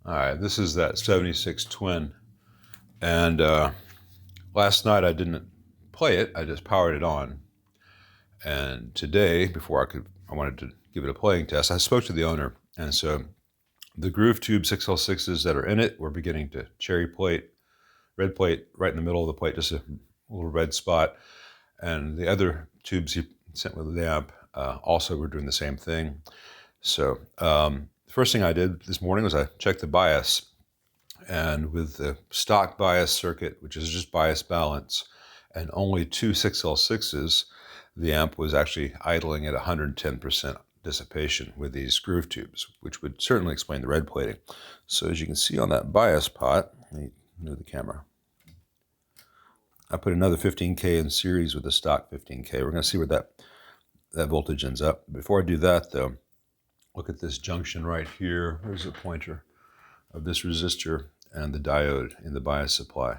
All right, this is that 76 Twin. And last night I didn't play it, I just powered it on. And today, before I wanted to give it a playing test, I spoke to the owner. And so the groove tube 6L6s that are in it, we're beginning to cherry plate, red plate right in the middle of the plate, just a little red spot. And the other tubes he sent with the amp also were doing the same thing. So the first thing I did this morning was I checked the bias. And with the stock bias circuit, which is just bias balance, and only two 6L6s, the amp was actually idling at 110% dissipation with these groove tubes, which would certainly explain the red plating. So as you can see on that bias pot, let me move the camera. I put another 15K in series with the stock 15K. We're going to see where that voltage ends up. Before I do that, though, look at this junction right here. There's a pointer of this resistor and the diode in the bias supply.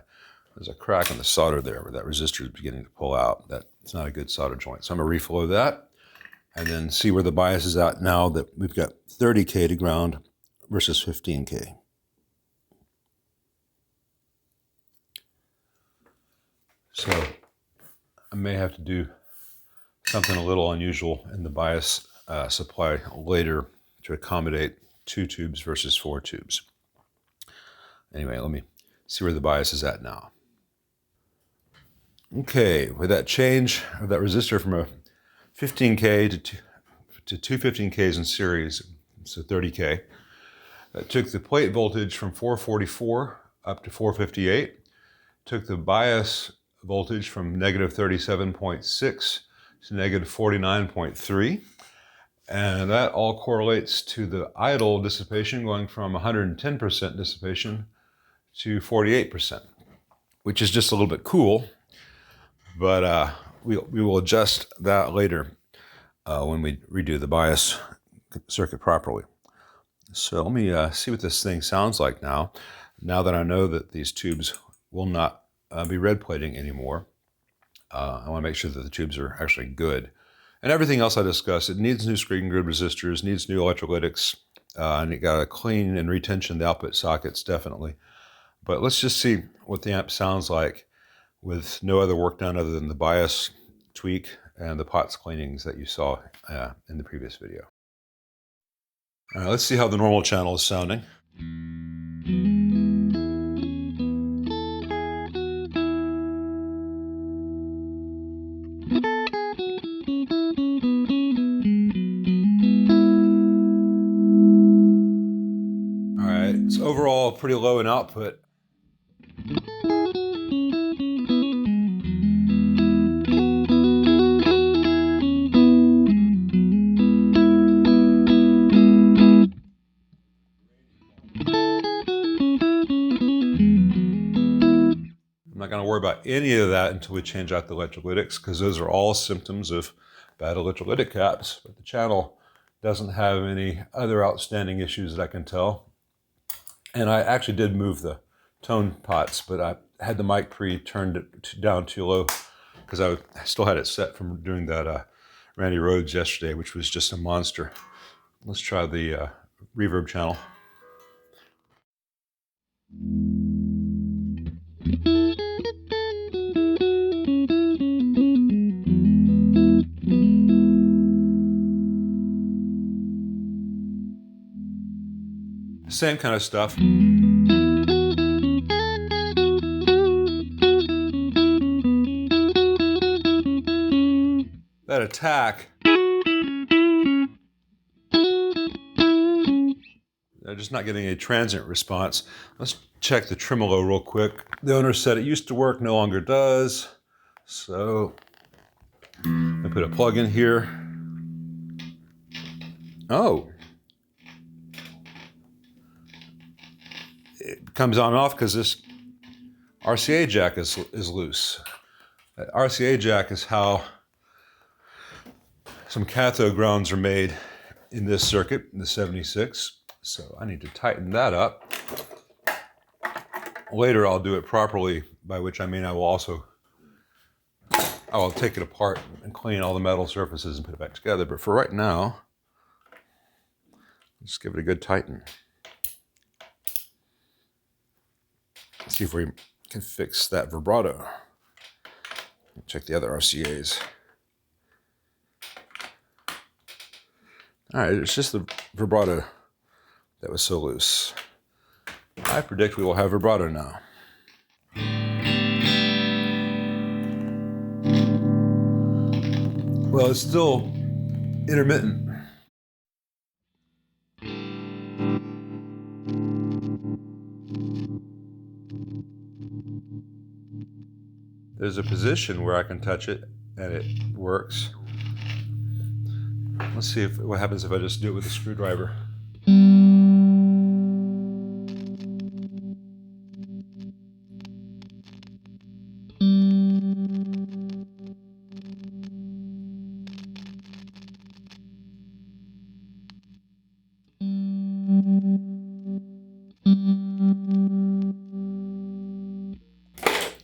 There's a crack in the solder there where that resistor is beginning to pull out. That's not a good solder joint. So I'm going to reflow that and then see where the bias is at now that we've got 30K to ground versus 15K. So I may have to do something a little unusual in the bias supply later to accommodate 2 tubes versus 4 tubes. Anyway, let me see where the bias is at now. Okay, with that change of that resistor from a 15K to two 15Ks in series, so 30K, that took the plate voltage from 444 up to 458, took the bias voltage from negative 37.6 to negative 49.3, and that all correlates to the idle dissipation going from 110% dissipation to 48%, which is just a little bit cool, but we will adjust that later when we redo the bias circuit properly. So let me see what this thing sounds like now that I know that these tubes will not be red plating anymore. I want to make sure that the tubes are actually good. And everything else I discussed, it needs new screen grid resistors, needs new electrolytics, and it got to clean and retension the output sockets, definitely. But let's just see what the amp sounds like with no other work done other than the bias tweak and the pots cleanings that you saw in the previous video. All right, let's see how the normal channel is sounding. All right, it's overall pretty low in output. I'm not going to worry about any of that until we change out the electrolytics, because those are all symptoms of bad electrolytic caps. But the channel doesn't have any other outstanding issues that I can tell. And I actually did move the tone pots, but I had the mic pre turned it down too low because I still had it set from doing that Randy Rhoads yesterday, which was just a monster. Let's try the reverb channel. Same kind of stuff. That attack, they're just not getting a transient response. Let's check the tremolo real quick. The owner said it used to work, no longer does. So I put a plug in here. Oh. It comes on and off because this RCA jack is loose. That RCA jack is how some cathode grounds are made in this circuit, in the 76. So I need to tighten that up. Later I'll do it properly, by which I mean I will take it apart and clean all the metal surfaces and put it back together. But for right now, just give it a good tighten. see if we can fix that vibrato. Check the other RCAs. All right, it's just the vibrato that was so loose. I predict we will have vibrato now. Well, it's still intermittent. There's a position where I can touch it and it works. Let's see what happens if I just do it with a screwdriver.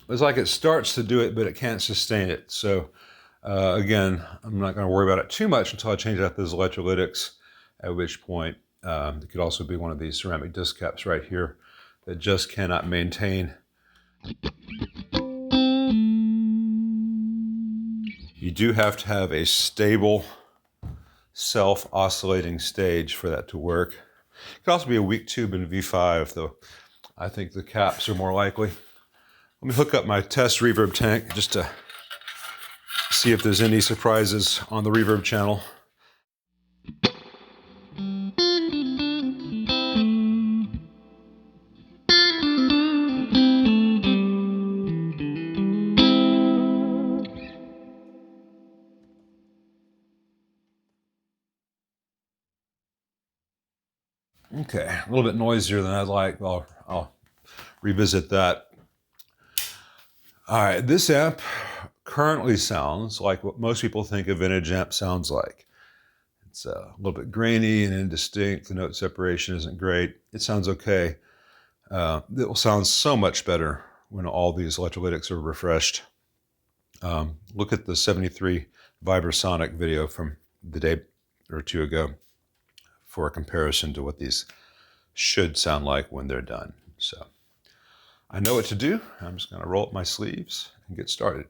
It's like it starts to do it, but it can't sustain it. So again, I'm not going to worry about it too much until I change out those electrolytics, at which point it could also be one of these ceramic disc caps right here that just cannot maintain. You do have to have a stable self-oscillating stage for that to work. It could also be a weak tube in V5, though I think the caps are more likely. Let me hook up my test reverb tank just to see if there's any surprises on the reverb channel. Okay, a little bit noisier than I'd like. I'll revisit that. All right, this amp currently sounds like what most people think a vintage amp sounds like. It's a little bit grainy and indistinct. The note separation isn't great. It sounds okay. It will sound so much better when all these electrolytics are refreshed. Look at the 73 Vibrasonic video from the day or two ago for a comparison to what these should sound like when they're done. So I know what to do. I'm just going to roll up my sleeves and get started.